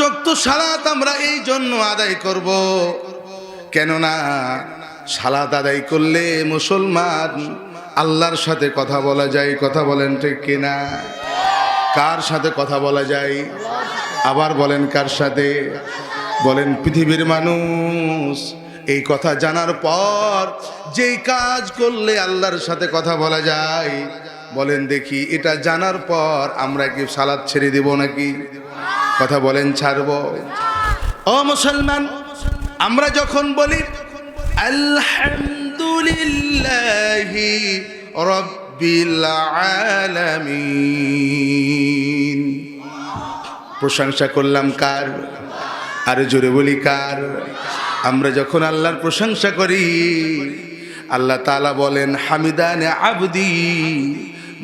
ওয়াক্ত সালাত আমরা এই জন্য আদায় করব, কেননা সালাত আদায় করলে মুসলমান আল্লাহর সাথে কথা বলা যায়। কথা বলেন ঠিক কিনা? কার সাথে কথা বলা যায়? আবার বলেন কার সাথে? বলেন পৃথিবীর মানুষ এই কথা জানার পর যেই কাজ করলে আল্লাহর সাথে কথা বলা যায়, বলেন দেখি এটা জানার পর আমরা কি সালাত ছেড়ে দেব নাকি? কথা বলেন ছাড়ব? ও মুসলমান, আমরা যখন বলি আলহামদুলিল্লাহি রাব্বিল আলামিন, প্রশংসা করলাম কার? আরো জোরে বলি কার? আমরা যখন আল্লাহর প্রশংসা করি, আল্লাহ তাআলা বলেন হামিদানে আবদি,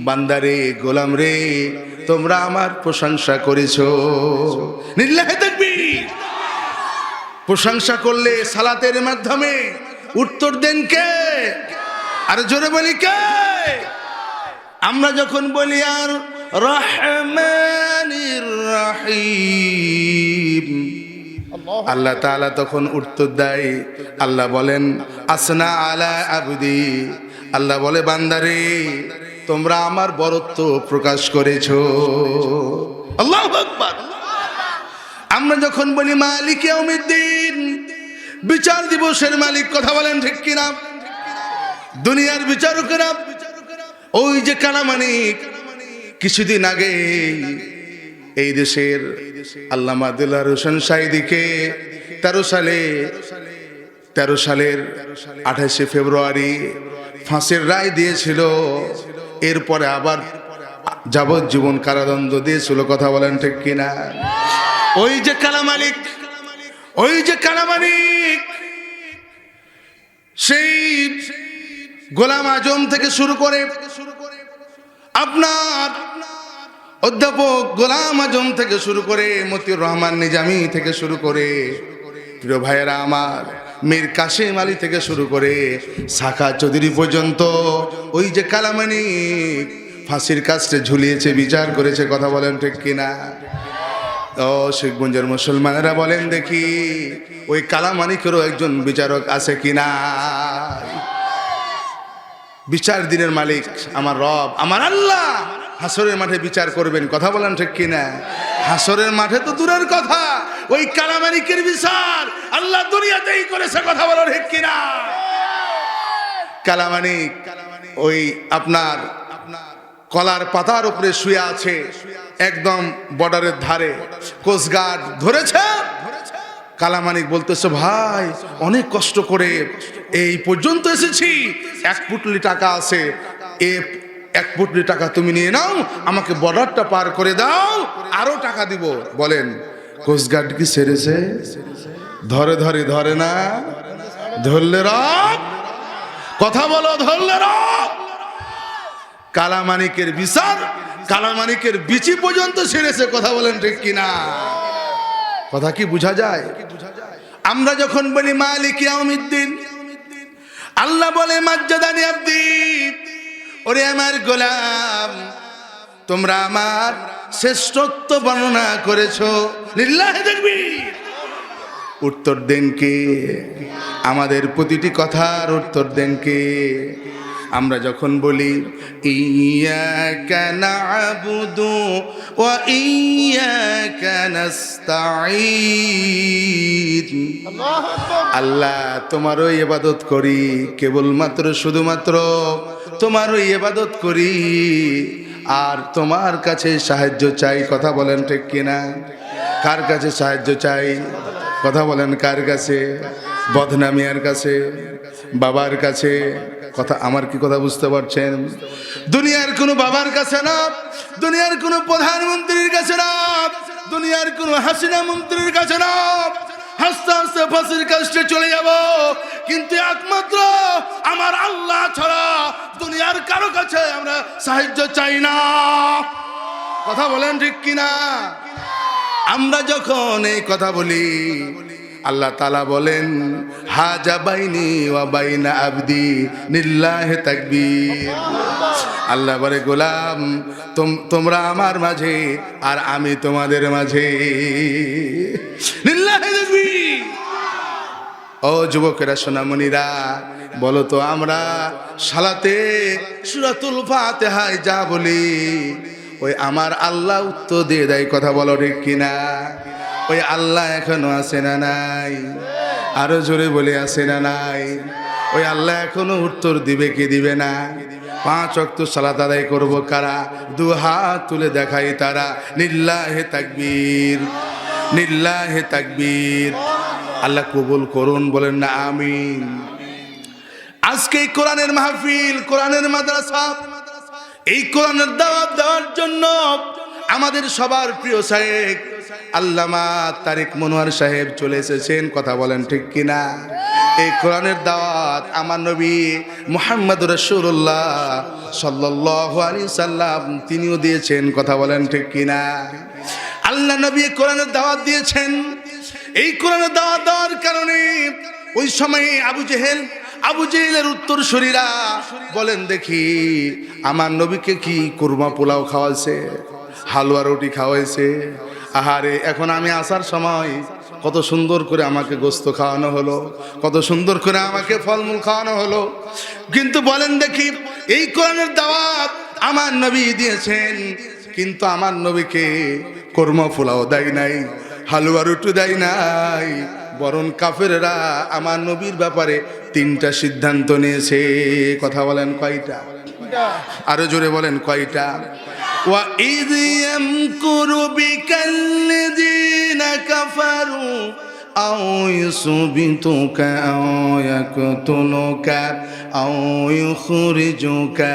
বান্দারে গোলাম রে তোমরা আমার প্রশংসা করেছো। লিল্লাহি তাকবীর। প্রশংসা করলে সালাতের মাধ্যমে উত্তর দেন কে? আর জোরে বলি কে? আমরা যখন বলি আর রহমানির রহিম, আল্লাহ তাআলা তখন উত্তর দেয়। আল্লাহ বলেন আসনা আলা আবদি, আল্লাহ বলে বান্দারে তোমরা আমার বরত্ব প্রকাশ করেছো। আল্লাহু আকবার। আমরা যখন বলি মালিক ইয়াউমিদ্দিন, বিচার দিবসের মালিক, কথা বলেন ঠিক কিনা? দুনিয়ার বিচারকেরা ওই যে কালামানিক, কিছুদিন আগে এই দেশের আল্লামা দিলওয়ার হোসেন সাঈদীকে 13 সালের 28শে ফেব্রুয়ারি ফাঁসির রায় দিয়েছিল। এরপরে আবার যাবজ্জীবন কারাদণ্ড দিয়েছিল। কথা বলেন ঠিক কিনা? ওই যে কালামালিক, ওই যে কালামালিক, সেই গোলাম আজম থেকে শুরু করে আপনার অধ্যাপক গোলাম আজম থেকে শুরু করে মতিউর রহমান নিজামী থেকে শুরু করে প্রিয় ভাইয়েরা আমার মীর কাসেম আলী থেকে শুরু করে শাখা চৌধুরী পর্যন্ত ওই যে কালামানিক ফাঁসির কাস্টে ঝুলিয়েছে, বিচার করেছে। কথা বলেন ঠিক কিনা? ও শিখগঞ্জের মুসলমানেরা বলেন দেখি ওই কালামানিকেরও একজন বিচারক আছে কিনা? বিচার দিনের মালিক আমার রব, আমার আল্লাহ হাসরের মাঠে বিচার করবেন। কথা বলেন ঠিক কিনা? হাসরের মাঠে তো দূরের কথা, ওই কালামানিকের বিচার আল্লাহ দুনিয়াতেই করেছে। কথা বলেন ঠিক কিনা? কালামানিক ওই আপনার কলার পাতার উপরে শুয়ে আছে, একদম বর্ডারের ধারে। কোস্টগার্ড ধরেছে। কালামানিক বলতেছে ভাই অনেক কষ্ট করে এই পর্যন্ত এসেছি, 1 পুটলি টাকা আছে, 1 পুটলি টাকা তুমি নিয়ে নাও, আমাকে বর্ডারটা পার করে দাও, আরো টাকা দিব। বলেন কোস্টগার্ড কি ছেড়েছে? ধরে ধরে না, ধরলে রব। কথা বলো, ধরলে রব। কালামানিকের বিচার, কালামানিকের বিচি পর্যন্ত ছেড়েছে। কথা বলেন ঠিক কিনা? কথা কি বোঝা যায়? আমরা যখন বলি মালিক ইয়াউমিদ্দিন, আল্লাহ বলে মাজ্জাদানি আব্দি, ওরে আমার গোলাম তোমরা আমার শ্রেষ্ঠত্ব বর্ণনা করেছো। লিল্লাহি তাকবীর। উত্তর দেন কে? আমাদের প্রতিটি কথার উত্তর দেন কে? আমরা যখন বলি ইয়াকা না'বুদু ওয়া ইয়াকা নাস্তাঈন, আল্লাহ তোমারই ইবাদত করি, কেবলমাত্র শুধুমাত্র তোমারই ইবাদত করি, আর তোমার কাছে সাহায্য চাই। কথা বলেন ঠিক কিনা? কার কাছে সাহায্য চাই? কথা বলেন কার কাছে? বদনামিয়ার কাছে, বাবার কাছে? কথা আমার কি কথা বুঝতে পারছেন? দুনিয়ার কোনো বাবার কাছে না, দুনিয়ার কোনো প্রধানমন্ত্রীর কাছে না, দুনিয়ার কোনো হাসিনা মন্ত্রীর কাছে না। হাসতে হাসতে ফাঁসির কাছে চলে যাব, কিন্তু একমাত্র আমার আল্লাহ ছাড়া দুনিয়ার কারো কাছে আমরা সাহায্য চাই না। কথা বলেন ঠিক কিনা? আমরা যখন এই কথা বলি, আল্লাহ তাআলা বলেন হাজা বাইনি ওয়া বাইনা আবদি লিল্লাহি তাকবীর। আল্লাহ বলে গোলাম তোমরা আমার মাঝে আর আমি তোমাদের মাঝে। লিল্লাহি তাকবীর। ও যুবকেরা সোনামণিরা, বলো তো আমরা সালাতে সূরাতুল ফাতিহায় যা বলি ওই আমার আল্লাহ উত্তর দিয়ে দেয়, কথা বলো ঠিক কিনা? ওই আল্লাহ এখনো আছে না নাই? আরো জোরে বলে আছে না নাই? ওই আল্লাহ এখনো উত্তর দিবে কি দিবে না? 5 ওয়াক্ত সালাত আদায় করবো কারা? 2 হাত তুলে দেখাই তারা। লিল্লাহি তাকবীর, লিল্লাহি তাকবীর। আল্লাহ কবুল করুন, বলেন না আমিন। আজকে কোরআনের মাহফিল, কোরআনের মাদ্রাসা, এই কোরআনের দাওয়াত দেওয়ার জন্য আমাদের সবার প্রিয় শাইখ আল্লামা তারেক মনোয়ার সাহেব চলে এসেছেন, কথা বলেন ঠিক কিনা? এই কোরআনের দাওয়াত আমার নবী মুহাম্মদুর রাসূলুল্লাহ সাল্লাল্লাহু আলাইহি সাল্লাম তিনিও দিয়েছেন, কথা বলেন ঠিক কিনা? আল্লাহ নবী কোরআনের দাওয়াত দিয়েছেন। এই কোরআনের দাওয়াত দেওয়ার কারণে ওই সময়ে আবু জেহেলের উত্তরসূরিরা বলেন দেখি আমার নবীকে কি কুরমা পোলাও খাওয়াইছে, হালুয়া রুটি খাওয়াইছে। আহারে, এখন আমি আসার সময় কত সুন্দর করে আমাকে গোস্ত খাওয়ানো হলো, কত সুন্দর করে আমাকে ফলমূল খাওয়ানো হলো, কিন্তু বলেন দেখি এই কোরআনের দাওয়াত আমার নবী দিয়েছেন, কিন্তু আমার নবীকে কুরমা পোলাও দেয় নাই, হালুয়া রুটি দেয় নাই। বরং কাফেররা আমার নবীর ব্যাপারে 3টা সিদ্ধান্ত নিয়েছে, কথা বলেন কয়টা? আরো জোরে বলেন কয়টা? ওয়া ইয ইয়ামকুরু বিকাল্লাযীনা কাফারু আও ইউসবিতুকা আও ইয়াকতুলুকা আও ইউখরিজুকা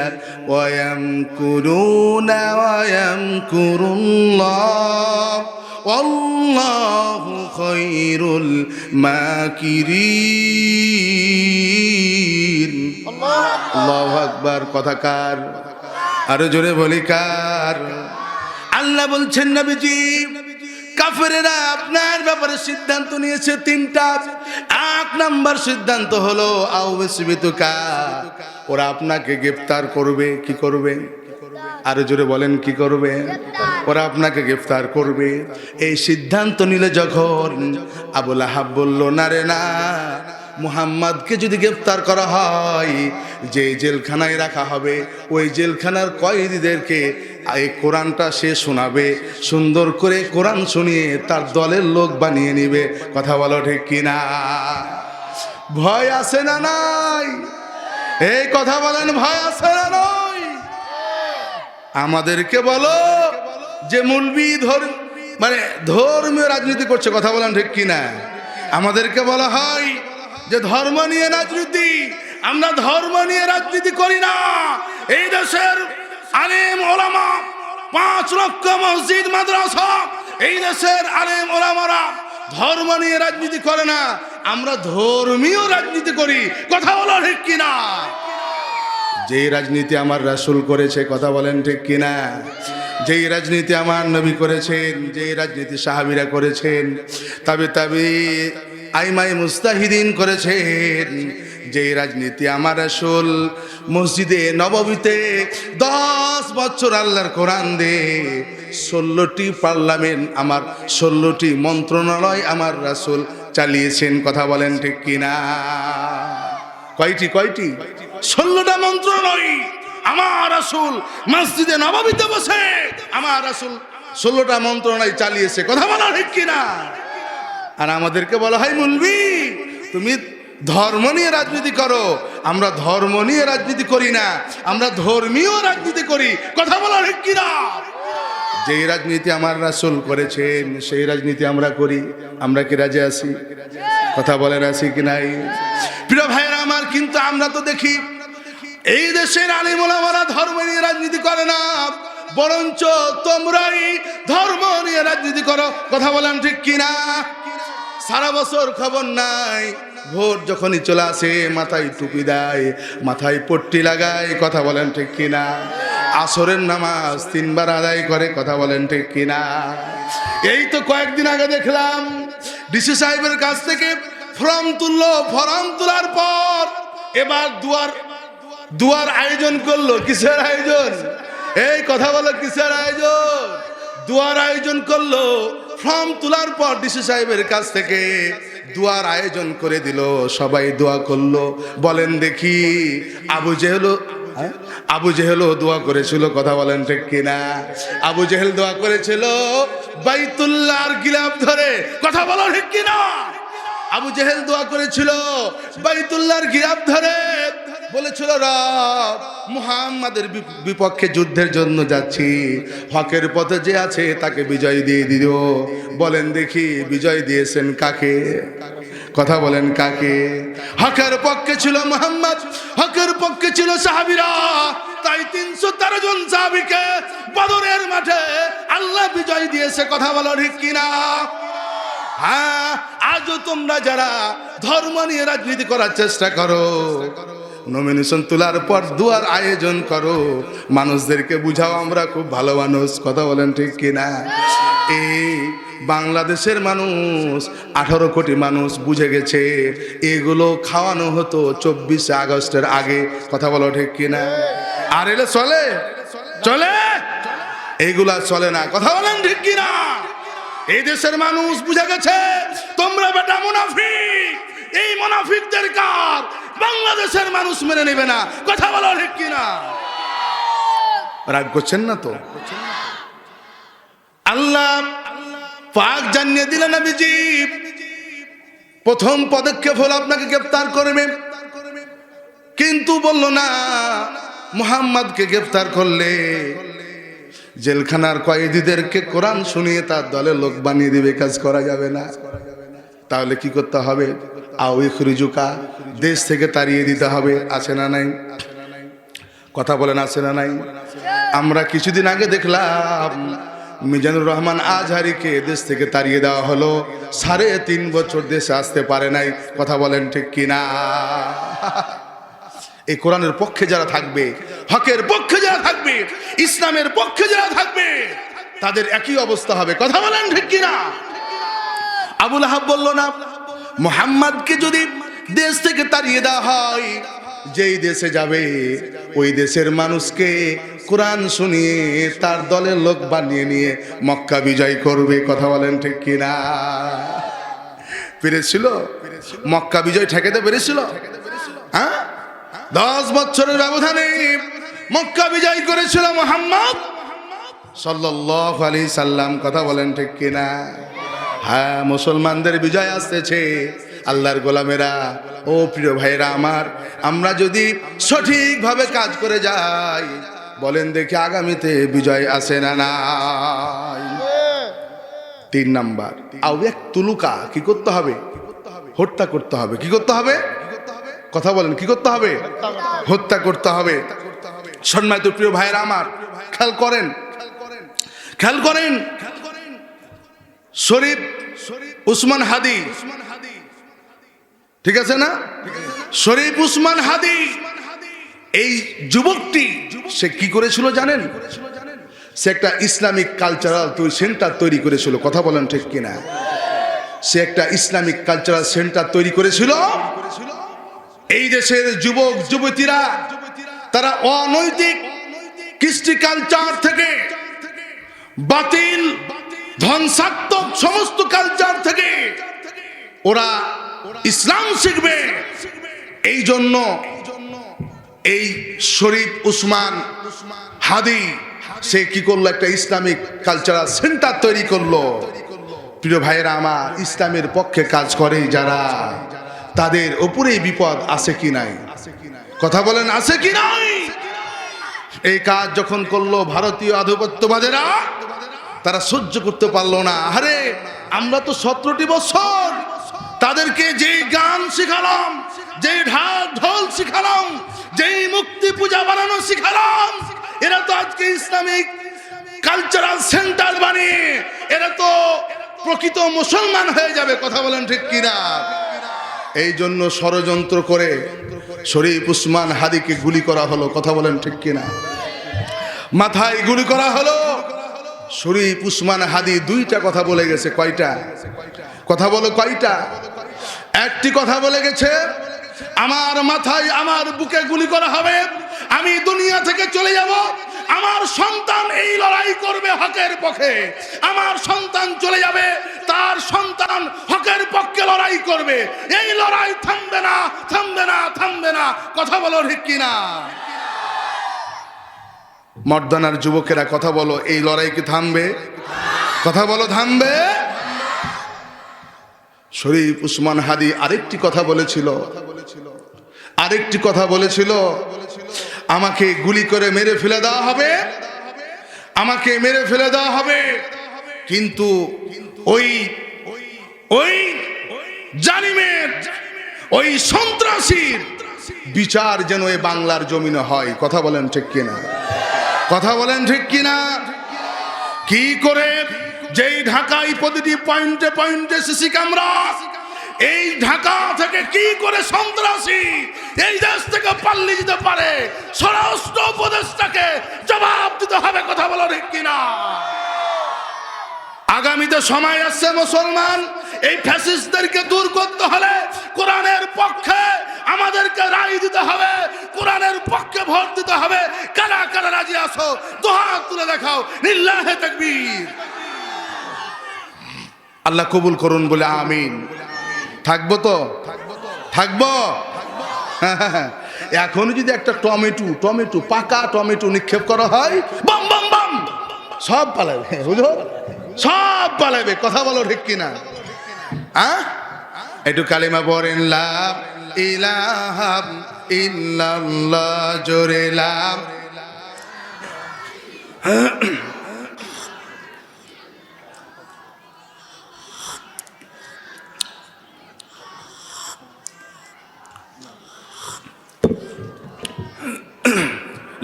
ওয়া ইয়ামকুরুনা ওয়া ইয়ামকুরুল্লাহ ওয়াল্লাহু খায়রুল মাকিরিন। আল্লাহু আকবার। কথা কার? আরো জোরে বলি কার? আল্লাহ বলছেন নবীজি কাফেরেরা আপনার ব্যাপারে সিদ্ধান্ত নিয়েছে 3টা। 1 নাম্বার সিদ্ধান্ত হলো আউসবিতুকা, ওরা আপনাকে গ্রেফতার করবে। কি করবে? আরো জোরে বলেন কি করবে? ওরা আপনাকে গ্রেফতার করবে। এই সিদ্ধান্ত নিলে যখন আবু লাহাব বলল না রে না, মুহাম্মাদকে যদি গ্রেফতার করা হয় যে জেলখানায় রাখা হবে ওই জেলখানার কয়েদিদেরকে এই কোরআনটা সে শোনাবে, সুন্দর করে কোরআন শুনিয়ে তার দলের লোক বানিয়ে নিবে। কথা বলো ঠিক কিনা? ভয় আছে না নাই? এই কথা বলেন, ভয় আছে না নাই? আমাদেরকে বলো যে মুলবি ধর্মীয় রাজনীতি করছে, কথা বলেন ঠিক কিনা? আমাদেরকে বলা হয় যে ধর্ম নিয়ে রাজনীতি, আমরা ধর্ম নিয়ে রাজনীতি করি না। এই দেশের আলেম ওলামা, 5 লক্ষ মসজিদ মাদ্রাসা, এই দেশের আলেম ওলামারা ধর্ম নিয়ে রাজনীতি করে না, আমরা ধর্মীয় রাজনীতি করি। কথা বলো ঠিক কিনা? যেই রাজনীতি আমার রাসূল করেছে, কথা বলেন ঠিক কিনা? যেই রাজনীতি আমার নবী করেছেন, যেই রাজনীতি সাহাবীরা করেছেন, তাবে আইমাই মুস্তাহিদিন করেছেন, যেই রাজনীতি আমার রাসূল মসজিদে নববীতে 10 বছর আল্লাহর কোরআন দিয়ে 16টি পার্লামেন্ট, আমার 16টি মন্ত্রণালয় আমার রাসূল চালিয়েছেন। কথা বলেন ঠিক কিনা? কয়টি? 16টা মন্ত্রণালয় আমার রাসূল মসজিদে নববীতে বসে আমার রাসূল 16টা মন্ত্রণালয় চালিয়েছে। কথা বলা ঠিক কিনা? আর আমাদেরকে বলা হয় মুলবি তুমি ধর্ম নিয়ে রাজনীতি করো। আমরা ধর্ম নিয়ে রাজনীতি করি না, আমরা ধর্মীয় রাজনীতি করি। কথা বলা ঠিক কিনা? যেই রাজনীতি আমার রাসূল করেছেন সেই রাজনীতি আমরা করি। আমরা কি রাজি আছি? কথা বলেন আছি কি নাই? প্রিয় ভাইরা আমার, কিন্তু আমরা তো দেখি এই দেশের আলেম ওলামারা ধর্ম নিয়ে রাজনীতি করে না, বরঞ্চ তোমরাই ধর্ম নিয়ে রাজনীতি করো। কথা বলেন ঠিক কিনা? সারা বছর খবর নাই, ভোট যখনই চলে আসে মাথায় টুপি দেয়, মাথায় পট্টি লাগায়। কথা বলেন ঠিক কিনা? আসরের নামাজ 3 বার আদায় করে। কথা বলেন ঠিক কিনা? এই তো কয়েকদিন আগে দেখলাম ডিসি সাহেবের কাছ থেকে ফর্ম তুললো। ফর্ম তোলার পর এবার দুয়ার আয়োজন করলো। কিসের আয়োজন? এই কথা বলো, কিসের আয়োজন? দুয়ার আয়োজন করলো। ফর্ম তোলার পর ডিসি সাহেবের কাছ থেকে দুয়ার আয়োজন করে দিল, সবাই দোয়া করলো। বলেন দেখি, আবু জেহেল দোয়া করেছিল, কথা বলেন ঠিক কিনা? আবু জেহেল দোয়া করেছিল বাইতুল্লাহর গিলাফ ধরে, কথা বলো ঠিক কিনা? আবু জেহেল দোয়া করেছিল বাইতুল্লাহর গিলাফ ধরে, বলেছিল রব মুহাম্মাদের বিপক্ষে যুদ্ধের জন্য যাচ্ছি, হকের পথে যে আছে তাকে বিজয় দিয়ে দিও। বলেন দেখি বিজয় দিয়েছেন কাকে? কথা বলেন কাকে? হকের পক্ষে ছিল মুহাম্মদ, হকের পক্ষে ছিল সাহাবীরা। তাই 313 জন সাহাবীকে বদরের মাঠে আল্লাহ বিজয় দিয়েছে, কথা বলো ঠিক কিনা? হ্যাঁ, আজও তোমরা যারা ধর্ম নিয়ে রাজনীতি করার চেষ্টা করো, নমিনেশন তোলার পর দুয়ার আয়োজন করো, মানুষদেরকে বুঝাও আমরা খুব ভালো মানুষ, কথা বলেন ঠিক কিনা? এই বাংলাদেশের মানুষ 18 কোটি মানুষ বুঝে গেছে এগুলো খাওয়ানো হতো 24 আগস্টের আগে, কথা বলো ঠিক কিনা? আর এলে চলে চলে, এইগুলা চলে না, কথা বলেন ঠিক কিনা? এই দেশের মানুষ বুঝে গেছে তোমরা বেটা মুনাফিক। এই মুনাফিকদের কার বাংলাদেশের মানুষ মেনে নেবে না, কথা বলো ঠিক কিনা? রাগ করছেন না তো? আল্লাহ পাক জানিয়ে দিলেন নবীজি প্রথম পদক্ষেপ হলো আপনাকে গ্রেফতার করবে, কিন্তু বলল না মুহাম্মদকে গ্রেফতার করলে জেলখানার কয়েদিদেরকে কোরআন শুনিয়ে তার দলে লোক বানিয়ে দিবে, কাজ করা যাবে না। তাহলে কি করতে হবে? আও ইখরিজুকা, দেশ থেকে তাড়িয়ে দিতে হবে। আছে না নাই? কথা বলেন আছে না নাই? আমরা কিছুদিন আগে দেখলাম মিজানুর রহমান আজহারিকে দেশ থেকে তাড়িয়ে দেওয়া হলো, 3.5 বছর দেশে আসতে পারে নাই, কথা বলেন ঠিক কিনা? এই কোরআনের পক্ষে যারা থাকবে, হকের পক্ষে যারা থাকবে, ইসলামের পক্ষে যারা থাকবে, তাদের একই অবস্থা হবে, কথা বলেন ঠিক কিনা? আবু লাহাব বলল না মুহাম্মদকে যদি দেশ থেকে তাড়িয়ে দেওয়া হয়, যেই দেশে যাবে ওই দেশের মানুষকে কোরআন শুনিয়ে তার দলের লোক বানিয়ে নিয়ে মক্কা বিজয় করবে, কথা বলেন ঠিক কিনা? পেরেছিল? মক্কা বিজয় ঠেকাতে পেরেছিল? হ্যাঁ, 10 বছরের ব্যবধানে মক্কা বিজয় করেছিল মুহাম্মদ সাল্লাল্লাহু আলাইহি সাল্লাম, কথা বলেন ঠিক কিনা? হ্যাঁ, মুসলমানদের বিজয় আসতেছে। আল্লাহর গোলামেরা, ও প্রিয় ভাইরা আমার, আমরা যদি সঠিকভাবে কাজ করে যাই, বলেন দেখি আগামীতে বিজয় আসে না নাই? 3 নাম্বার, আও এক তুলুকা, কি করতে হবে? হত্যা করতে হবে। কি করতে হবে? কথা বলেন, কি করতে হবে? হত্যা করতে হবে। সম্মানিত প্রিয় ভাইরা আমার, খেয়াল করেন, খেয়াল করেন, শরীফ উসমান হাদি, ঠিক আছে না? শরীফ উসমান হাদি, এই যুবকটি সে কি করেছিল জানেন? সে একটা ইসলামিক কালচারাল সেন্টার তৈরি করেছিল, কথা বলেন ঠিক কিনা? সে একটা ইসলামিক কালচারাল সেন্টার তৈরি করেছিল। এই দেশের যুবক যুবতীরা তারা অনৈতিক কৃষ্টি কালচার থেকে, বাতিল ধ্বংসাত্মক সমস্ত কালচার থেকে ওরা ইসলাম শিখবে। এই জন্য এই শরীফ উসমান হাদি সে কি করলো? একটা ইসলামিক কালচারাল সেন্টার তৈরি করলো। প্রিয় ভাইয়েরা আমার, ইসলামের পক্ষে কাজ করে যারা, তাদের উপরেই বিপদ আছে কি নাই? কথা বলেন আছে কি নাই? এই কাজ যখন করলো ভারতীয় আধিপত্যবাদীরা, তারা সহ্য করতে পারলো না। আরে আমরা তো 17টি বছর তাদেরকে যেই গান শিখালাম, যেই ঢোল শিখালাম, যেই মুক্তি পূজা বানানো শিখালাম, এরা তো আজকে ইসলামিক কালচারাল সেন্টার বানিয়ে এরা তো প্রকৃত মুসলমান হয়ে যাবে, কথা বলেন ঠিক কিনা? এই জন্য ষড়যন্ত্র করে শরীফ উসমান হাদিকে গুলি করা হলো, কথা বলেন ঠিক কিনা? মাথায় গুলি করা হলো। শরীফ উসমান হাদি 2টা কথা বলে গেছে। কয়টা কথা বলো? কয়টা? একটি কথা বলে গেছে, আমার মাথায় আমার বুকে গুলি করা হবে। আমি দুনিয়া থেকে চলে যাব, আমার সন্তান এই লড়াই করবে হকের পক্ষে। আমার সন্তান চলে যাবে, তার সন্তান হকের পক্ষে লড়াই করবে। এই লড়াই থামবে না, থামবে না, থামবে না। কথা বলো ঠিক কিনা? মর্দানার যুবকেরা কথা বলো, এই লড়াই কি থামবে? কথা বলো, থামবে? শরীফ উসমান হাদি আরেকটি কথা বলেছিল, আমাকে গুলি করে মেরে ফেলে দেওয়া হবে, আমাকে মেরে ফেলে দেওয়া হবে, কিন্তু ওই জালিমের, ওই সন্ত্রাসীর বিচার যেন এই বাংলার জমিনে হয়। কথা বলেন ঠিক কিনা? কথা বলেন ঠিক কিনা? কি করে যেই ঢাকায় প্রতিটি পয়েন্টে পয়েন্টে সিসি ক্যামেরা, এই ঢাকা থেকে কি করে সন্ত্রাসী এই দেশ থেকে পালিয়ে যেতে পারে, স্বরাষ্ট্র উপদেষ্টাকে জবাব দিতে হবে। কথা বলো ঠিক কিনা? আগামীতে সময় আসছে মুসলমান, এই ফ্যাসিস্টদেরকে দূর করতে হলে কোরআনের পক্ষে আমাদেরকে রায় দিতে হবে, কোরআনের পক্ষে ভোট দিতে হবে। কারা কারা রাজি আছো? দুহাত তুলে দেখাও। লিল্লাহে তাকবীর। আল্লাহ কবুল করুন বলে আমিন। থাকবো তো? থাকবো। এখন যদি একটা টমেটো পাকা টমেটো নিক্ষেপ করা হয়, বাম বাম বাম সব পালাবে, বুঝো, সব পালাবে। কথা বলো ঠিক কিনা? একটু কালিমা পড়েন, লা ইলাহা ইল্লাল্লাহ, জোরে লা।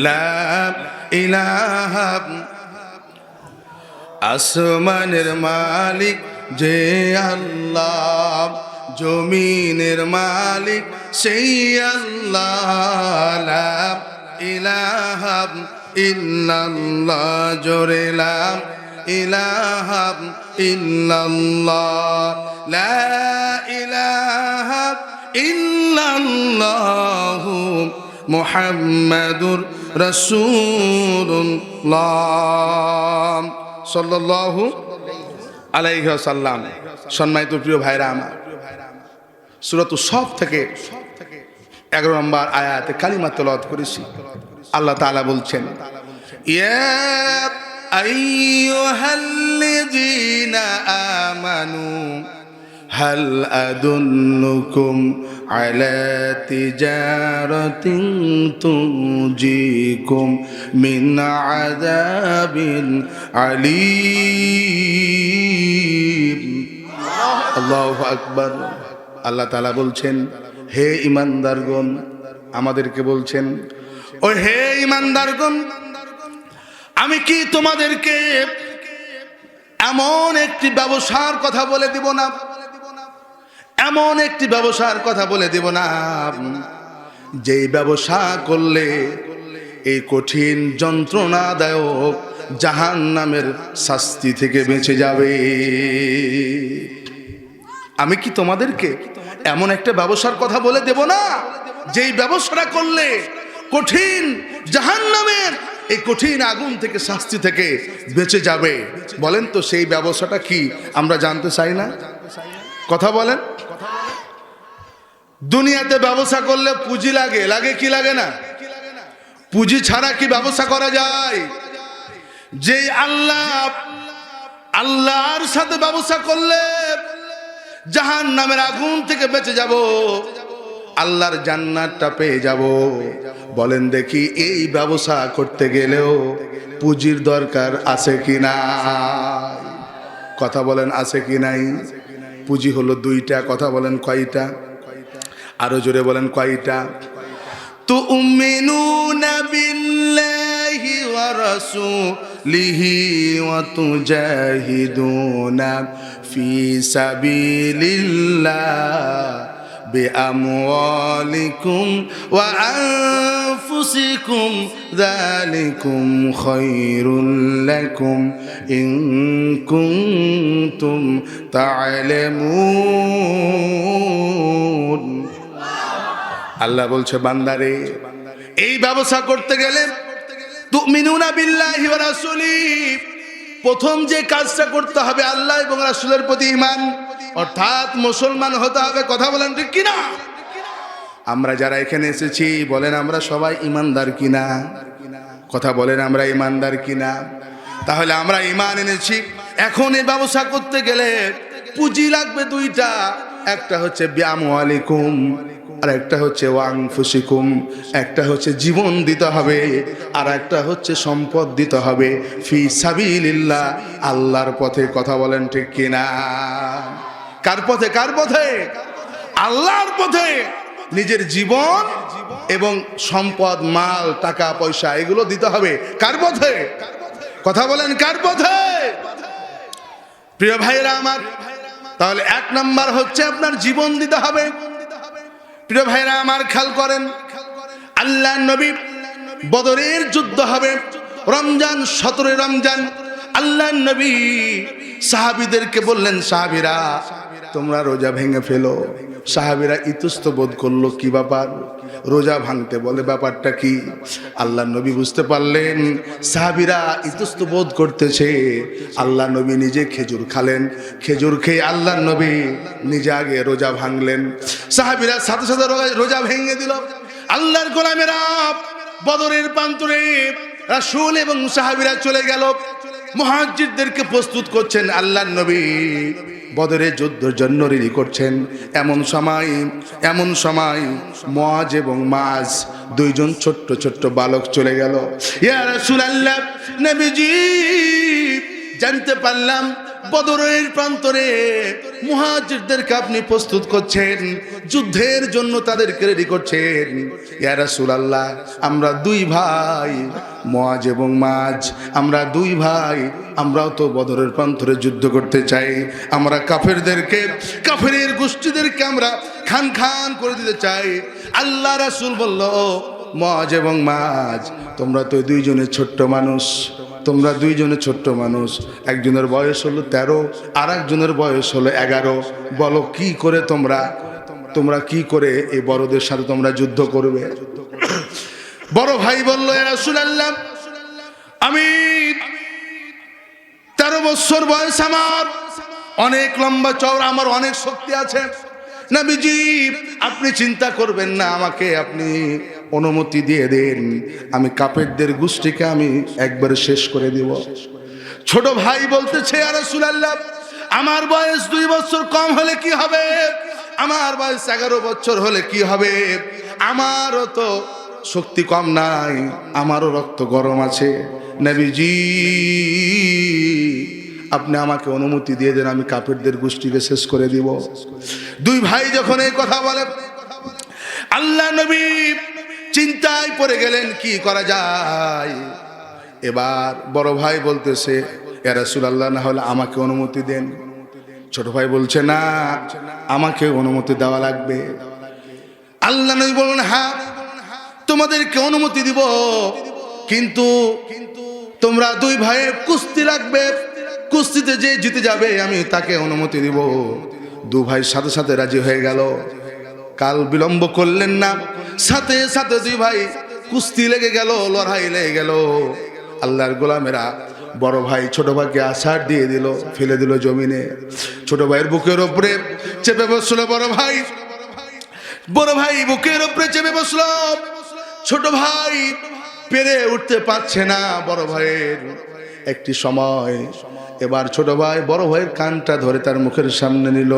লা ইলাহা, আসমানের মালিক যে আল্লাহ, জমিনের মালিক সেই আল্লাহ। লা ইলাহা ইল্লাল্লাহ, জোরে লা ইলাহা ইল্লাল্লাহ, লা ইলাহা ইল্লাল্লাহু মুহাম্মাদুর রাসূলুল্লাহ সাল্লাল্লাহু আলাইহি ওয়াসাল্লাম। সম্মানিত প্রিয় ভাইরা আমার, সূরাতুস সফ থেকে 11 নম্বর আয়াতে কালিমা তেলাওয়াত করেছি। আল্লাহ তাআলা বলছেন, ইয়া আইয়ুহাল্লাযীনা আমানু হাল আদুল্লুকুম আলা তিজারাতিন তুনজিকুম মিন আযাবিন আলীম। আল্লাহু আকবার। আল্লাহ তাআলা বলছেন, হে ঈমানদারগণ, আমাদেরকে বলছেন, ও হে ঈমানদারগণ, আমি কি তোমাদেরকে এমন একটি ব্যবসার কথা বলে দিব না, এমন একটি ব্যবসার কথা বলে দিব না, যেই ব্যবসা করলে এই কঠিন যন্ত্রণাদায়ক জাহান্নামের শাস্তি থেকে বেঁচে যাবে। আমি কি তোমাদেরকে এমন একটা ব্যবসার কথা বলে দেব না, যেই ব্যবসাটা করলে কঠিন জাহান্নামের এই কঠিন আগুন থেকে, শাস্তি থেকে বেঁচে যাবে? বলেন তো সেই ব্যবসাটা কি? আমরা জানতে চাই না? কথা বলেন। দুনিয়াতে ব্যবসা করলে পুঁজি লাগে, লাগে কি লাগে না? পুঁজি ছাড়া কি ব্যবসা করা যায়? যে আল্লাহর সাথে ব্যবসা করলে জাহান্নামের আগুন থেকে বেঁচে যাব, আল্লাহর জান্নাতটা পেয়ে যাব। বলেন দেখি, এই ব্যবসা করতে গেলেও পুঁজির দরকার আছে কি না? কথা বলেন, আছে কি নাই? পুঁজি হলো দুইটা। কথা বলেন, কয়টা? আরো জোরে বলেন, কয়টা? তুমিনুনা বিল্লাহি ওয়া রাসূলিহি ওয়া তুজাহিদুনা ফি সাবিলিল্লাহ বিআমওয়ালিকুম ওয়া আনফুসিকুম যালিকুম খায়রুল লাকুম ইন কুনতুম তা'লামুন। আল্লাহ বলছে, বান্দারে, এই ব্যবসা করতে গেলে তুমিনুনা বিল্লাহি ওয়া রাসূলিহি, প্রথম যে কাজটা করতে হবে আল্লাহ এবং রাসূলের প্রতি ঈমান, অর্থাৎ মুসলমান হতে হবে। কথা বলেন ঠিক কিনা? আমরা যারা এখানে এসেছি বলেন আমরা সবাই ঈমানদার কিনা? কথা বলেন আমরা ঈমানদার কিনা? তাহলে আমরা ঈমান এনেছি। এখন এই ব্যবসা করতে গেলে পুঁজি লাগবে দুইটা, একটা হচ্ছে বিআমওয়ালিকুম আর একটা হচ্ছে ওয়ানফুসিকুম, একটা হচ্ছে জীবন দিতে হবে আর একটা হচ্ছে সম্পদ দিতে হবে ফি সাবিলিল্লাহ, আল্লাহর পথে। কথা বলেন ঠিক কিনা? কার পথে? কার পথে? আল্লাহর পথে। নিজের জীবন এবং সম্পদ, মাল, টাকা পয়সা এগুলো দিতে হবে কার পথে? কথা বলেন কার পথে? প্রিয় ভাইরা আমার, তাহলে এক নাম্বার হচ্ছে আপনার জীবন দিতে হবে। প্রিয় ভাইরা আমার, খেয়াল করেন, আল্লাহর নবী বদরের যুদ্ধ হবে রমজান, 17 রমজান। আল্লাহর নবী সাহাবীদেরকে বললেন, সাহাবীরা তোমরা রোজা ভেঙে ফেলো। সাহাবীরা ইতস্ত বোধ করলো, কি ব্যাপার রোজা ভাঙতে বলে, ব্যাপারটা কি? আল্লাহর নবী বুঝতে পারলেন সাহাবীরা ইতস্ত বোধ করতেছে। আল্লাহর নবী নিজে খেজুর খালেন, খেজুর খেয়ে আল্লাহর নবী নিজে আগে রোজা ভাঙলেন। সাহাবীরা সাথে সাথে রোজা ভেঙে দিল। আল্লাহর গোলামেরা বদরের প্রান্তরে রাসূল এবং সাহাবীরা চলে গেল, মুহাজ্জিরদেরকে প্রস্তুত করছেন। আল্লাহর নবী বদরের যুদ্ধের জন্য রেডি করছেন। এমন সময় মুআজ এবং মাজ দুইজন ছোট্ট ছোট্ট বালক চলে গেল। ইয়া রাসূলুল্লাহ, নবীজি জানতে পারলাম বদরের প্রান্তরে মুহাজিরদেরকে আপনি প্রস্তুত করছেন, যুদ্ধের জন্য তাদেরকে রেডি করছেন। ইয়া রাসূলুল্লাহ, আমরা দুই ভাই মুআজ এবং মাজ, আমরা দুই ভাই, আমরাও তো বদরের প্রান্তরে যুদ্ধ করতে চাই। আমরা কাফেরের গোষ্ঠীদেরকে আমরা খান খান করে দিতে চাই। আল্লাহ রাসূল বলল, মুআজ এবং মাজ, তোমরা তো দুইজনে ছোট্ট মানুষ, একজনের বয়স হলো 13 আর একজনের বয়স হলো 11। বলো কি করে তোমরা কি করে এই বড়দের সাথে তোমরা যুদ্ধ করবে? বড় ভাই বলল, ইয়া রাসূলুল্লাহ, আমি 13 বছর বয়স, আমার অনেক লম্বা চওড়া, আমার অনেক শক্তি আছে। নবীজি আপনি চিন্তা করবেন না, আমাকে আপনি অনুমতি দিয়ে দেন, আমি কাফেরদের গোষ্ঠীকে আমি একবারে শেষ করে দিব। ছোট ভাই বলতেছে, ইয়া রাসূলুল্লাহ, আমার বয়স 2 বছর কম হলে কি হবে? আমার বয়স 11 বছর হলে কি হবে? আমারও তো শক্তি কম নাই, আমারও রক্ত গরম আছে। নবীজি আপনি আমাকে অনুমতি দিয়ে দেন, আমি কাফেরদের গোষ্ঠীকে শেষ করে দিব। দুই ভাই যখন এই কথা বলে, আল্লাহ নবী চিন্তায় পড়ে গেলেন, কি করা যায়। এবার বড় ভাই বলতেছে, ইয়া রাসূলুল্লাহ, না হলে আমাকে অনুমতি দেন। ছোট ভাই বলছে, না, আমাকে অনুমতি দেওয়া লাগবে। আল্লাহ নবী বললেন, হ্যাঁ তোমাদেরকে অনুমতি দিব, কিন্তু তোমরা দুই ভাইয়ের কুস্তি লাগবে, কুস্তিতে যে জিতে যাবে আমি তাকে অনুমতি দিব। দু ভাই সাথে সাথে রাজি হয়ে গেল। কাল বিলম্ব করলেন না, সাথে সাথে দুই ভাই কুস্তি লেগে গেল, লড়াই লেগে গেল। আল্লাহর গোলামেরা বড় ভাই ছোট ভাইকে আছাড় দিয়ে দিল, ফেলে দিল জমিনে। ছোট ভাইয়ের বুকের উপরে চেপে বসলো বড় ভাই, বড় ভাই বুকের উপরে চেপে বসলো। ছোট ভাই পেরে উঠতে পারছে না বড় ভাইয়ের। একটি সময় এবার ছোট ভাই বড় ভাইয়ের কানটা ধরে তার মুখের সামনে নিল,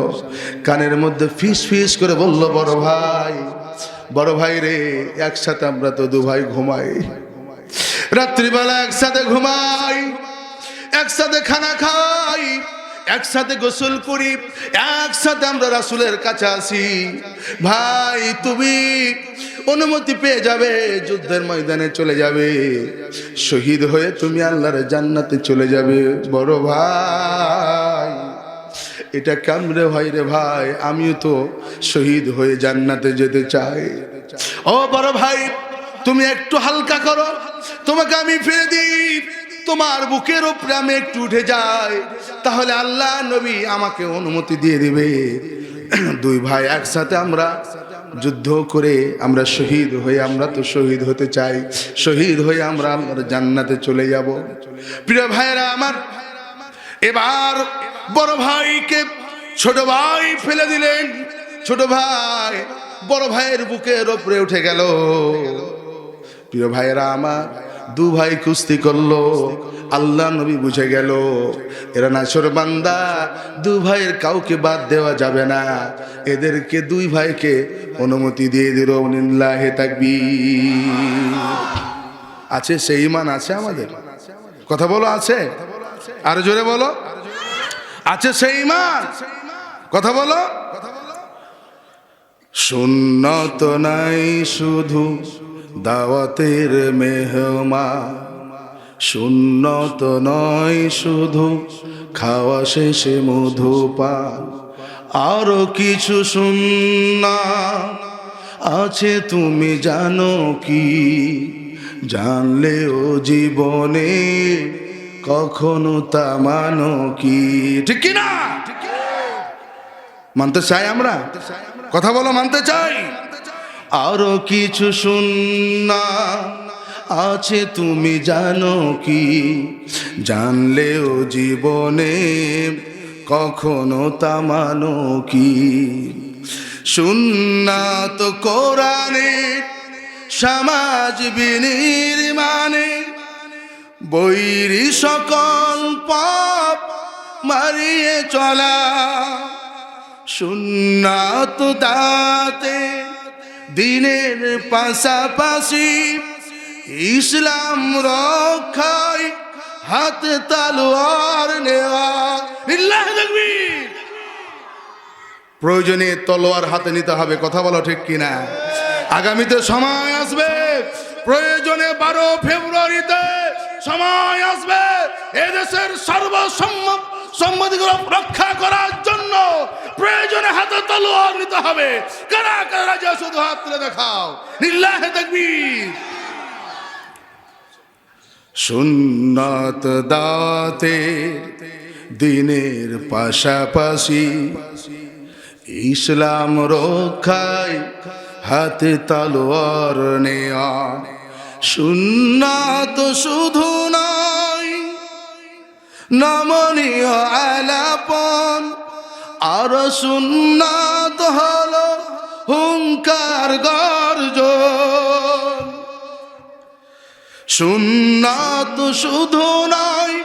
কানের মধ্যে ফিস ফিস করে বলল, বড় ভাই রে, একসাথে আমরা তো দু ভাই ঘুমাই, রাত্রিবেলা একসাথে ঘুমাই, একসাথে খানা খাই, একসাথে গোসল করি, একসাথে আমরা রাসূলের কাছে আসি। ভাই তুমি অনুমতি পেয়ে যাবে, যুদ্ধের ময়দানে চলে যাবে, শহীদ হয়ে তুমি আল্লাহর জান্নাতে চলে যাবে। বড় ভাই, এটা কেমনে ভাই রে ভাই, আমিও তো শহীদ হয়ে জান্নাতে যেতে চাই। ও বড় ভাই, তুমি একটু হালকা করো, তোমাকে আমি ফিরে দিই, তোমার বুকের উপরে আমি একটু উঠে যাই, তাহলে আল্লাহ নবী আমাকে অনুমতি দিয়ে দিবে। দুই ভাই একসাথে আমরা যুদ্ধ করে আমরা শহীদ হয়ে, আমরা তো শহীদ হতে চাই, শহীদ হয়ে আমরা আল্লাহর জান্নাতে চলে যাব। প্রিয় ভাইরা আমার, এবার বড় ভাইকে ছোট ভাই ফেলে দিলেন। ছোট ভাই বড় ভাইয়ের বুকের উপরে উঠে গেল। প্রিয় ভাইরা আমার, দু ভাই কুস্তি করলো। আল্লাহ নবী বুঝে গেল এরা নাছোড়বান্দা, দু ভাইয়ের কাউকে বাদ দেওয়া যাবে না। এদেরকে দুই ভাইকে অনুমতি দিয়ে দিল। লিল্লাহি তাকবীর। আছে সেই ঈমান আছে আমাদের? কথা বলো, আছে? আর জোরে বলো, আছে সেই ঈমান? কথা বলো। সুন্নত নাই শুধু দাওয়াতের মেহমান, সুন্নত নয় শুধু খাওয়া শেষে মধুপান, আরো কিছু সুন্নাত আছে তুমি জানো কি? জানলেও জীবনে কখনো তা মানো কি? ঠিক কি না? মানতে চাই আমরা? কথা বলো, মানতে চাই? আরো কিছু সুন্নাত আছে তুমি জানো কি? জানলেও জীবনে কখনো তা মানো কি? সুন্নাত কোরআনে সমাজ বিনির্মাণে, বৈরী সকল পাপ মারিয়ে চলা। সুন্নাত দাতে দিনের পাশাপাশি, ইসলাম রক্ষায় হাতে তলোয়ার নেওয়া। লিল্লাহি তাকবীর। প্রয়োজনে তলোয়ার হাতে নিতে হবে। কথা বলো ঠিক কিনা? আগামীতে সময় আসবে, প্রয়োজনে 12 ফেব্রুয়ারিতে সময় আসবে, এদেশের সম্মতিগুলো রক্ষা করার জন্য প্রয়োজনে হাতে তলোয়ার নিতে হবে। কারা কারা রাজি আছো? শুধু হাত তুলে দেখাও। লিল্লাহি তাকবীর। সুন্নাত দাতে দিনের পাশাপাশি, ইসলাম রক্ষায় হাতে তলোয়ার নেয়া। সুন্নাত শুধু নয় নমনীয় আলাপন, আর সুন্নাত হলো হুঙ্কার গর্জন। সুন্নাত শুধু নয়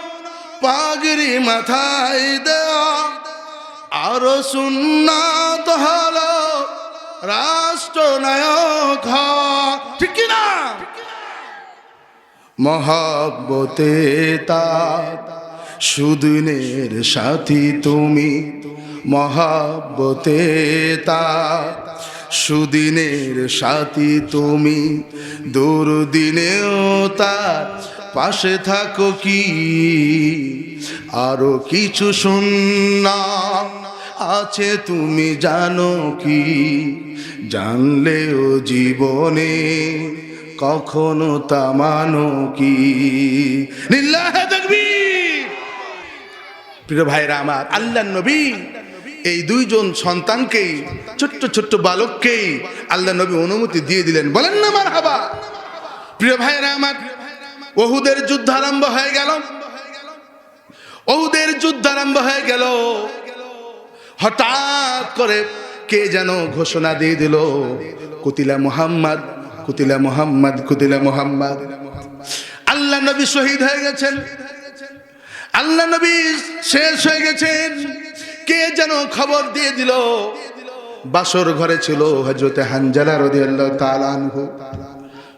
পাগড়ি মাথায় দেওয়া, আর সুন্নাত হলো রাষ্ট্রনায়ক হওয়া। ঠিক কিনা? মহব্বতে তার সুদিনের সাথী তুমি, মহব্বতে তার সুদিনের সাথী তুমি, দুর্দিনেও তার পাশে থাকো কি? আরো কিছু সুন্নাত আছে তুমি জানো কি? জানলেও জীবনে কখনো তা মানো কি? লিল্লাহি তাকবীর। প্রিয় ভাইরা আমার, আল্লাহর নবী এই দুইজন সন্তানকে, ছোট্ট ছোট্ট বালককে আল্লাহ নবী অনুমতি দিয়ে দিলেন। বলেন না মারহাবা। প্রিয় ভাইরা আমার, উহুদের যুদ্ধ আরম্ভ হয়ে গেল। উহুদের যুদ্ধ আরম্ভ হয়ে গেল। হঠাৎ করে কে যেন ঘোষণা দিয়ে দিল, কুতিলা মুহাম্মদ, কুতিলা মুহাম্মদ, কুতিলা মুহাম্মদ। আল্লাহ নবী শহীদ হয়ে গেছেন, আল্লাহ নবী শেষ হয়ে গেছেন। কে যেন খবর দিয়ে দিল। বাসর ঘরে ছিল হযরতে হানজালা রাদিয়াল্লাহু তাআলা আনহু।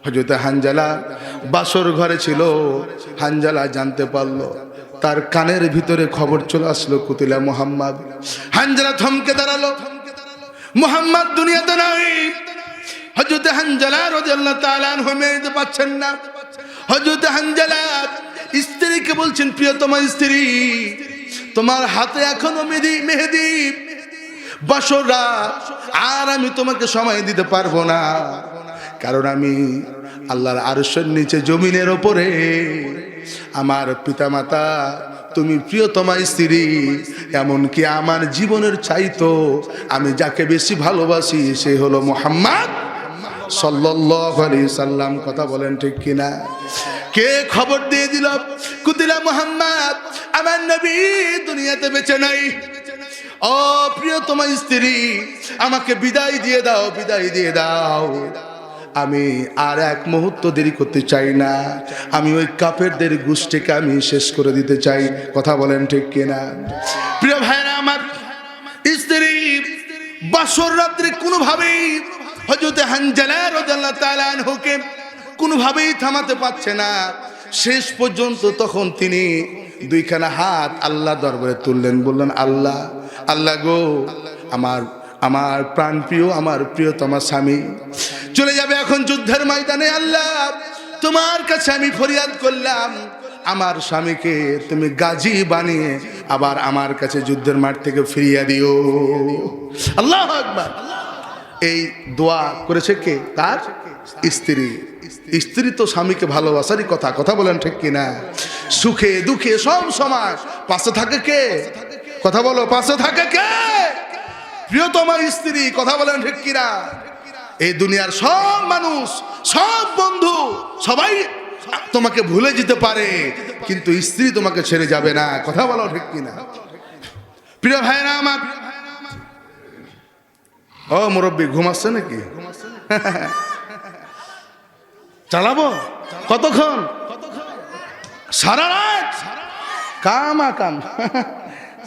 হযরতে হানজালা বাসর ঘরে ছিল। হানজালা জানতে পারলো, তার কানের ভিতরে খবর চলে আসলো কুতিলা মুহাম্মদ। হানজালা থমকে দাঁড়ালো, মুহাম্মদ দুনিয়াতে নাই। হযরতে হানজালা রাদিয়াল্লাহু তাআলা আনহু মেনে পাচ্ছেন না। হযরতে হানজালা স্ত্রীকে বলছেন, প্রিয়তমা স্ত্রী, তোমার হাতে এখনো মেহেদি, বাসর রাত, আর আমি তোমাকে সময় দিতে পারবো না, কারণ আমি আল্লাহর আরশের নিচে জমিনের ওপরে আমার পিতামাতা তুমি প্রিয়তমা স্ত্রী, এমনকি আমার জীবনের চাইতো আমি যাকে বেশি ভালোবাসি সে হলো মুহাম্মদ সাল্লাল্লাহু আলাইহি সাল্লাম। কথা বলেন ঠিক কিনা? কে খবর দিয়ে দিল কুতিলা মুহাম্মদ, আমার নবী দুনিয়াতে বেঁচে নাই। ও প্রিয়তমা স্ত্রী, আমাকে বিদায় দিয়ে দাও, বিদায় দিয়ে দাও। আমি আর এক মুহূর্ত দেরি করতে চাই না, আমি ওই কাফেরদের গোষ্ঠীকে আমি শেষ করে দিতে চাই। কথা বলেন ঠিক কিনা? প্রিয় ভাইরা আমার, স্ত্রী বাসর রাত্রে কোনোভাবেই হযরত হানজালা রাদিয়াল্লাহু তাআলা আনহুকে কোনোভাবেই থামাতে পারছে না। শেষ পর্যন্ত তখন তিনি দুইখানা হাত আল্লাহ দরবারে তুললেন, বললেন আল্লাহ, আল্লাহ গো, আমার প্রাণপ্রিয়, আমার প্রিয়তমা স্বামী চলে যাবে এখন যুদ্ধের ময়দানে। আল্লাহ, তোমার কাছে আমি ফরিয়াদ করলাম, আমার স্বামীকে তুমি গাজী বানিয়ে আবার আমার কাছে যুদ্ধের মাঠ থেকে ফিরিয়ে দিও। আল্লাহু আকবার। এই দোয়া করেছে কে? তার স্ত্রী। স্ত্রী তো স্বামীকে ভালোবাসারই কথা। কথা বলেন ঠিক কিনা? সুখে দুঃখে সব সময় পাশে থাকে কে? কথা বলো, পাশে থাকে কে? প্রিয়তমা স্ত্রী। কথা বলেন ঠিক কিনা? এই দুনিয়ার সব মানুষ, সব বন্ধু, সবাই তোমাকে ভুলে যেতে পারে, কিন্তু স্ত্রী তোমাকে ছেড়ে যাবে না। কথা বলো ঠিক কিনা? প্রিয় ভাইরা আমার, ও মুরব্বী ঘুমাচ্ছে নাকি? চালাবো কতক্ষণ? সারা রাত কাম।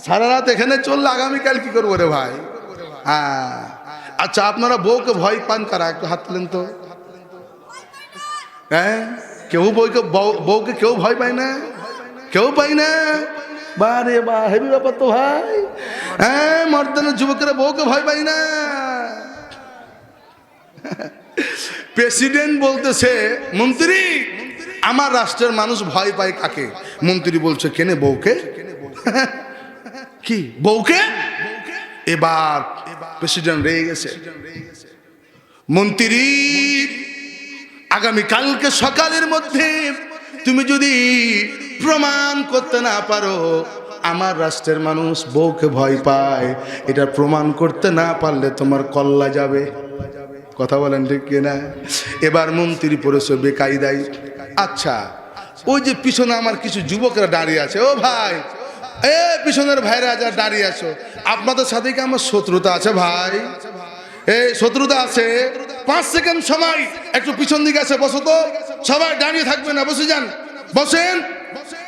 সারা রাত এখানে চললে আগামীকাল কি করবো রে ভাই? হ্যাঁ, আচ্ছা, আপনারা বউকে ভয় পান কারা? একটু হাত তুলেন তো। হ্যাঁ, কেউ বউকে কেউ ভয় পায় না? কেউ পাই না? বারে বা, হেভি ব্যাপার তো ভাই। হ্যাঁ, মর্দানের যুবকেরা বউকে ভয় পাই না। প্রেসিডেন্ট বলতেছে, মন্ত্রী, আমার রাষ্ট্রের মানুষ ভয় পায় কাকে? মন্ত্রী বলছে, কেনে? বউকে। কি বউকে? এবার প্রেসিডেন্ট রেগে গেছে। মন্ত্রী, আগামীকালকে সকালের মধ্যে তুমি যদি প্রমাণ করতে না পারো আমার রাষ্ট্রের মানুষ বউকে ভয় পায়, এটা প্রমাণ করতে না পারলে তোমার কল্লা যাবে। কথা বলেন ঠিক কিনা? এবার মন্ত্রী পড়েছে বেকায়দায়। আচ্ছা, ওই যে পিছনে আমার কিছু যুবকরা দাঁড়িয়ে আছে, ও ভাই, এ পিছনের ভাইরা যা দাঁড়িয়ে আছো, আপনাদের সাথে কি আমার শত্রুতা আছে ভাই? এই শত্রুতা আছে? 5 সেকেন্ড সময়, একটু পিছন দিকে আছে, বসো তো। সবাই দাঁড়িয়ে থাকবে না, বসে যান, বসেন।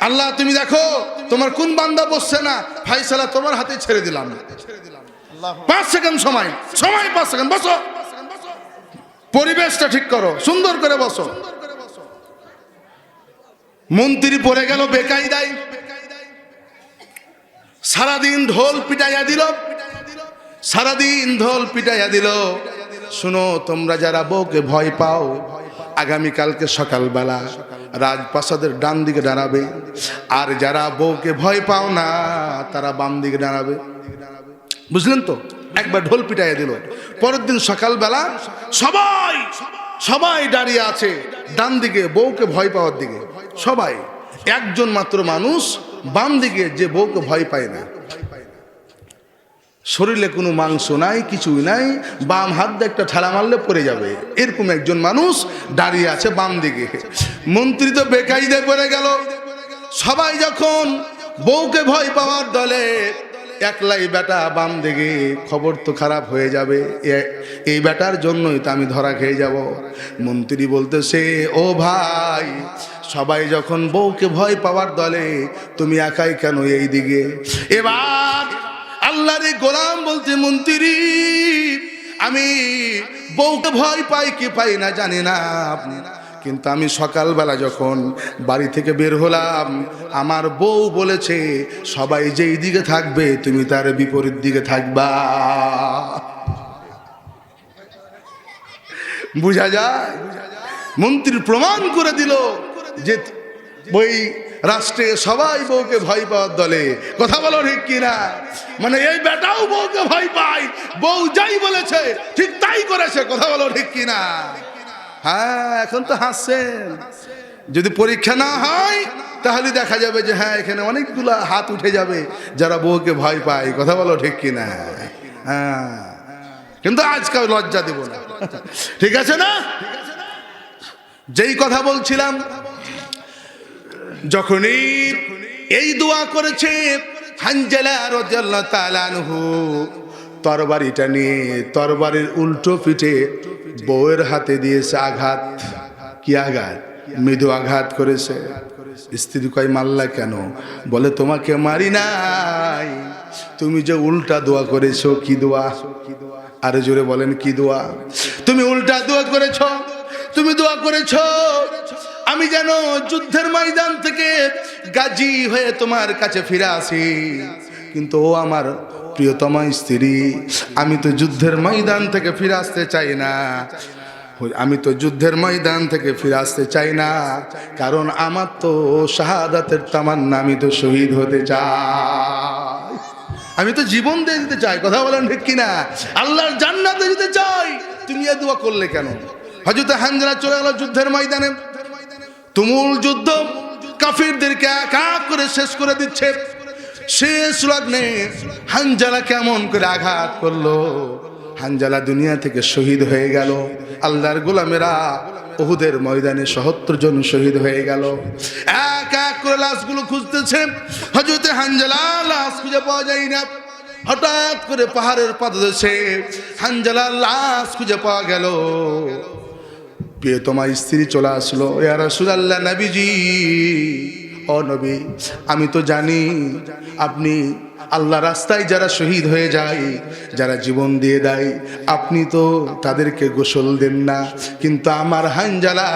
আল্লাহ, তুমি দেখো তোমার কোন বান্দা বসছে না, ফাইসালা তোমার হাতে ছেড়ে দিলাম। 5 সেকেন্ড সময়, 5 সেকেন্ড, বসো। পরিবেশটা ঠিক করো, সুন্দর করে বসো। মন্ত্রী পড়ে গেল বেকায়দায়। সারাদিন ঢোল পিটাইয়া দিল, সারাদিন ঢোল পিটাইয়া দিল। শুনো, তোমরা যারা বউকে ভয় পাও, আগামীকালকে সকালবেলা রাজপ্রাসাদের ডান দিকে দাঁড়াবে, আর যারা বউকে ভয় পাও না তারা বাম দিকে দাঁড়াবে। বুঝলেন তো? একবার ঢোল পিটাইয়া দিল। পরের দিন সকালবেলা সবাই দাঁড়িয়ে আছে ডান দিকে, বউকে ভয় পাওয়ার দিকে। সবাই, একজন মাত্র মানুষ বাম দিকে, যে বউকে ভয় পায় না। শরীরে কোনো মাংস নাই, কিছুই নাই, বাম হাত দিয়ে একটা ঠেলা মারলে পড়ে যাবে, এরকম একজন মানুষ দাঁড়িয়ে আছে বাম দিকে। মন্ত্রী তো বেকায়দায় পড়ে গেল। সবাই যখন বউকে ভয় পাওয়ার দলে, একলাই বেটা বাম দিকে, খবর তো খারাপ হয়ে যাবে, এই বেটার জন্যই তো আমি ধরা খেয়ে যাব। মন্ত্রী বলতেছে, ও ভাই, সবাই যখন বউকে ভয় পাওয়ার দলে, তুমি একাই কেন এই দিকে? এবার আল্লাহর গোলাম বলতে, মন্ত্রী, আমি বউকে ভয় পাই কি পাই না জানি না, কিন্তু আমি সকালবেলা যখন বাড়ি থেকে বের হলাম, আমার বউ বলেছে সবাই যেই দিকে থাকবে তুমি তার বিপরীত দিকে থাকবা। বুঝা যায়? মন্ত্রী প্রমাণ করে দিল যে ওই রাষ্ট্রে সবাই বউকে ভয় পাওয়ার দলে। কথা বলো ঠিক কিনা? মানে এই বেটাও বউকে ভয় পায়, বউ যাই বলেছে ঠিক তাই করেছে। কথা বলো ঠিক কিনা? হ্যাঁ, এখন তো হাসছেন। যদি পরীক্ষা না হয় তাহলে দেখা যাবে যে হ্যাঁ এখানে অনেকগুলা হাত উঠে যাবে যারা বউকে ভয় পায়। কথা বলো ঠিক কিনা? হ্যাঁ, কিন্তু আজকাল লজ্জা দেব না, ঠিক আছে না? যেই কথা বলছিলাম, যখনই এই দোয়া করেছে হানজালা রাদিয়াল্লাহু তাআলা আনহু, তরবারিটা নিয়ে তরবারির উল্টো পিঠে বউয়ের হাতে দিয়েছে আঘাত। কি আঘাত? মৃদু আঘাত করেছে। স্ত্রী কয় মারলা কেন? বলে তোমাকে মারি নাই, তুমি যে উল্টা দোয়া করেছো। কি দোয়া? আরে জোরে বলেন কি দোয়া? তুমি উল্টা দোয়া করেছো। তুমি দোয়া করেছো আমি যেন যুদ্ধের ময়দান থেকে গাজী হয়ে তোমার কাছে ফিরে আসি। কিন্তু ও আমার প্রিয়তমা স্ত্রী, আমি তো যুদ্ধের ময়দান থেকে ফিরে আসতে চাই না। আমি তো যুদ্ধের ময়দান থেকে ফিরে আসতে চাই না, কারণ আমার তো শাহাদাতের তামান্না, আমি তো শহীদ হতে চাই, আমি তো জীবন দিয়ে দিতে চাই। কথা বলেন ঠিক কিনা? আল্লাহর জান্নাতে যেতে চাই। তুমি এ দোয়া করলে কেন? হযরত হানজালা চলে গেল যুদ্ধের ময়দানে। তুমুল যুদ্ধ, কাফিরদেরকে এক এক করে শেষ করে দিচ্ছে। শেষ লগ্নে হানজালা কেমন করে আঘাত করলো, হানজালা দুনিয়া থেকে শহীদ হয়ে গেল। আল্লাহর গোলামেরা উহুদের ময়দানে ৭৭ জন শহীদ হয়ে গেল। এক এক করে লাশগুলো খুঁজতেছে। হযরত হানজালা লাশ খুঁজে পাওয়া যায় না। হঠাৎ করে পাহাড়ের পাদদেশে হানজালার লাশ খুঁজে পাওয়া গেল। প্রিয়তমা স্ত্রী চলে আসলো, ইয়া রাসূলুল্লাহ, নবীজি, ও নবী, আমি তো জানি আপনি আল্লাহ রাস্তায় যারা শহীদ হয়ে যায়, যারা জীবন দিয়ে দেয়, আপনি তো তাদেরকে গোসল দেন না। কিন্তু আমার হানজালা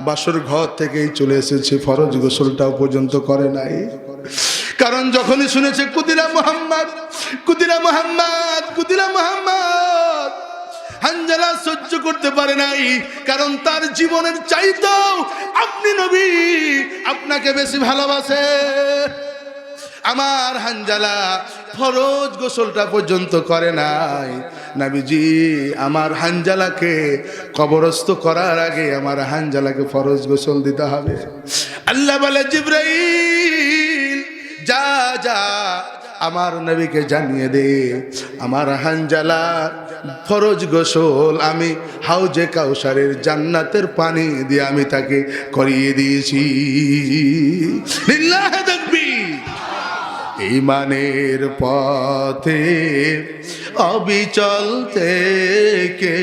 বাসর ঘর থেকেই চলে এসেছে, ফরজ গোসলটাও পর্যন্ত করে নাই। কারণ যখনই শুনেছে কুতিলা মুহাম্মদ, কুতিলা মুহাম্মদ, কুতিলা মুহাম্মদ, হানজালা সহ্য করতে পারে নাই। কারণ তার জীবনের চাইতেও আপনি নবী, আপনাকে বেশি ভালোবাসে। আমার হানজালা ফরজ গোসলটা পর্যন্ত করে নাই। নবীজি, আমার হানজালাকে কবরস্থ করার আগে আমার হানজালাকে ফরজ গোসল দিতে হবে। আল্লাহ বলে, জিবরাইল যা যা আমার নবীকে জানিয়ে দে, আমার হানজালা ফরজ গোসল আমি হাউজে কাউসারের জান্নাতের পানি দিয়ে আমি তাকে করিয়ে দিয়েছি। লিল্লাহি তাকবীর। ঈমানের পথে অবিচল থেকে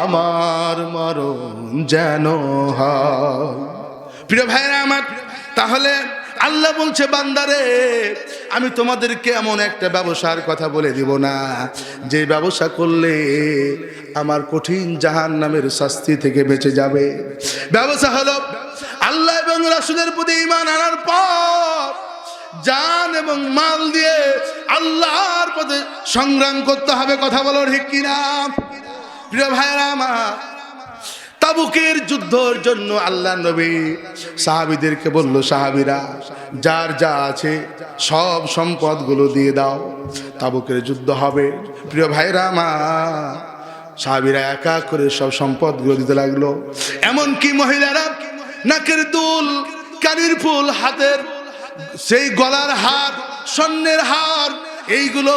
আমার মরণ যেন হয়। প্রিয় ভাইরা আমার, তাহলে আল্লাহ বলছে, বান্দারে, আমি তোমাদেরকে এমন একটা ব্যবসার কথা বলে দিব না, যে ব্যবসা করলে আমার কঠিন জাহান্নামের শাস্তি থেকে বেঁচে যাবে। ব্যবসা হলো আল্লাহ এবং রাসূলের প্রতি ঈমান আনার পর জান এবং মাল দিয়ে আল্লাহর পথে সংগ্রাম করতে হবে। কথা বলো ঠিক কিনা? প্রিয় ভাইরা আমার, তাবুকের যুদ্ধের জন্য আল্লাহ নবী সাহাবীদেরকে বলল, সাহাবীরা যার যা আছে সব সম্পদগুলো দিয়ে দাও, তাবুকের যুদ্ধ হবে। প্রিয় ভাইরা আমার, সাহাবীরা একা করে সব সম্পদগুলো দিতে লাগলো। এমনকি মহিলারা নাকের দুল, কানের ফুল, হাতের সেই গলার হার, স্বর্ণের হার, এইগুলো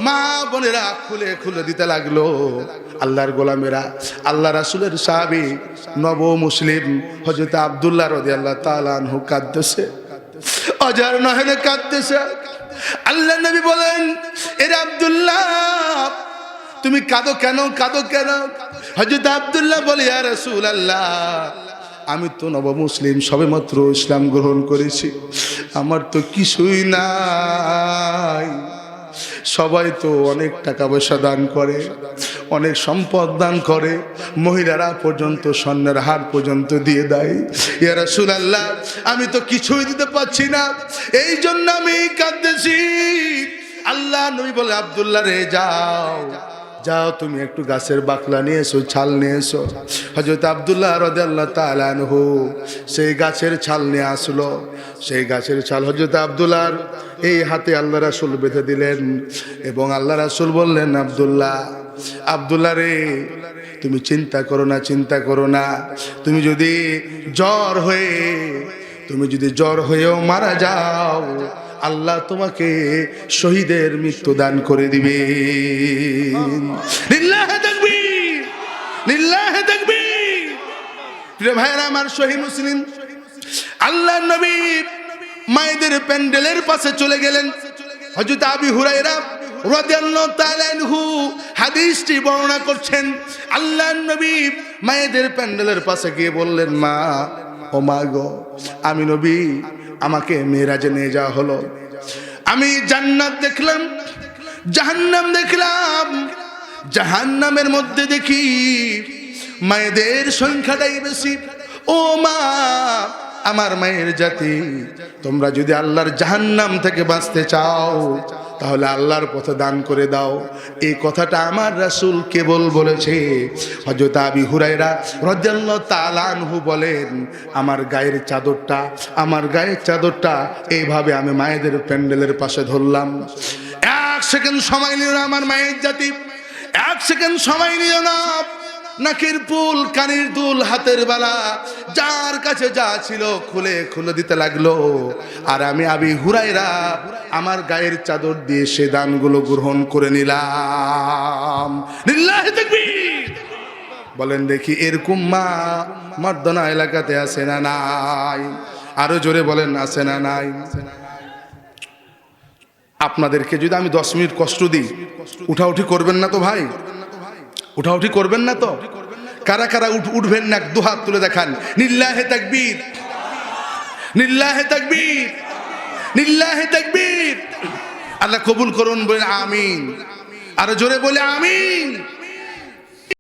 মা বোনেরা খুলে খুলে দিতে লাগলো। আল্লাহর গোলামেরা, আল্লাহ রাসূলের সাহাবী নব মুসলিম হযরত আব্দুল্লাহ রাদিয়াল্লাহু তাআলা আনহু কাঁদতেছে, অজার নয়নে কাঁদতেছে। আল্লাহ নবী বলেন, এরে আব্দুল্লাহ, তুমি কাঁদো কেন, কাঁদো কেন? হযরত আব্দুল্লাহ বলে, ইয়া রাসূলুল্লাহ, আমি তো নব মুসলিম, সবেমাত্র ইসলাম গ্রহণ করেছি, আমার তো কিছুই নাই। সবাই তো অনেক টাকা পয়সা দান করে, অনেক সম্পদ দান করে, মহিলারা পর্যন্ত স্বর্ণের হার পর্যন্ত দিয়ে দেয়। ইয়া রাসূলুল্লাহ, আমি তো কিছুই দিতে পারছি না, এই জন্য আমি কাঁদতেছি। আল্লাহ নবী বলে, আব্দুল্লাহ রে, যাও যাও, তুমি একটু গাছের বাকলা নিয়ে এসো, ছাল নিয়ে এসো। হযরত আব্দুল্লাহ রাদিয়াল্লাহু তাআলা আনহু সেই গাছের ছাল নিয়ে আসলো। সেই গাছের ছাল হযরত আব্দুল্লাহর এই হাতে আল্লাহ রাসূল বেঁধে দিলেন এবং আল্লাহ রাসূল বললেন, আব্দুল্লাহ, আব্দুল্লাহ রে, তুমি চিন্তা করো না, চিন্তা করো না। তুমি যদি জ্বর হয়ে তুমি যদি জ্বর হয়েও মারা যাও আল্লাহ তোমাকে শহীদের মৃত্যু দান করে দিবে। লিল্লাহি তাকবীর, লিল্লাহি তাকবীর। প্রিয় ভাইরা আমার, সহিহ মুসলিম, আল্লাহর নবী মায়েদের প্যান্ডেলের পাশে চলে গেলেন। হযরত আবু হুরায়রা রাদিয়াল্লাহু তাআলা আনহু হাদিসটি বর্ণনা করছেন। আল্লাহর নবী মায়েদের প্যান্ডেলের পাশে গিয়ে বললেন, মা, ও মা গো, আমি নবী, আমাকে মেরাজে নিয়ে যাওয়া হলো। আমি জান্নাত দেখলাম, জাহান্নাম দেখলাম। জাহান্নামের মধ্যে দেখি মায়েদের সংখ্যাটাই বেশি। ও মা, আমার মায়ের জাতি, তোমরা যদি আল্লাহর জাহান্নাম থেকে বাঁচতে চাও তাহলে আল্লাহর পথে দান করে দাও। এই কথাটা আমার রাসূল কেবল বলেছে। হযরত আবু হুরায়রা রাদিয়াল্লাহু তাআলা আনহু বলেন, আমার গায়ের চাদরটা এইভাবে আমি মায়েদের প্যান্ডেলের পাশে ধরলাম। এক সেকেন্ড সময় নিল না আমার মায়ের জাতি, এক সেকেন্ড সময় নিল না। নাকের ফুল, কানের দুল, হাতের বালা, যার কাছে যা ছিল খুলে খুলে দিতে লাগলো। আর আমি আবু হুরায়রা আমার গায়ের চাদর দিয়ে সে দানগুলো গ্রহণ করে নিলাম। লিল্লাহি তাকবীর। বলেন দেখি, এরকম মা মর্দনা এলাকাতে আছে না নাই? আরো জোরে বলেন, আছে না নাই? আপনাদেরকে যদি আমি 10 মিনিট কষ্ট দিই, উঠাউঠি করবেন না তো ভাই? উঠাউঠি করবেন না তো? কারা কারা উঠবেন না? দুহাত তুলে দেখান। লিল্লাহি তাকবীর, লিল্লাহি তাকবীর, লিল্লাহি তাকবীর। আল্লাহ কবুল করুন, বলেন আমিন। আরো জোরে বলে আমিন।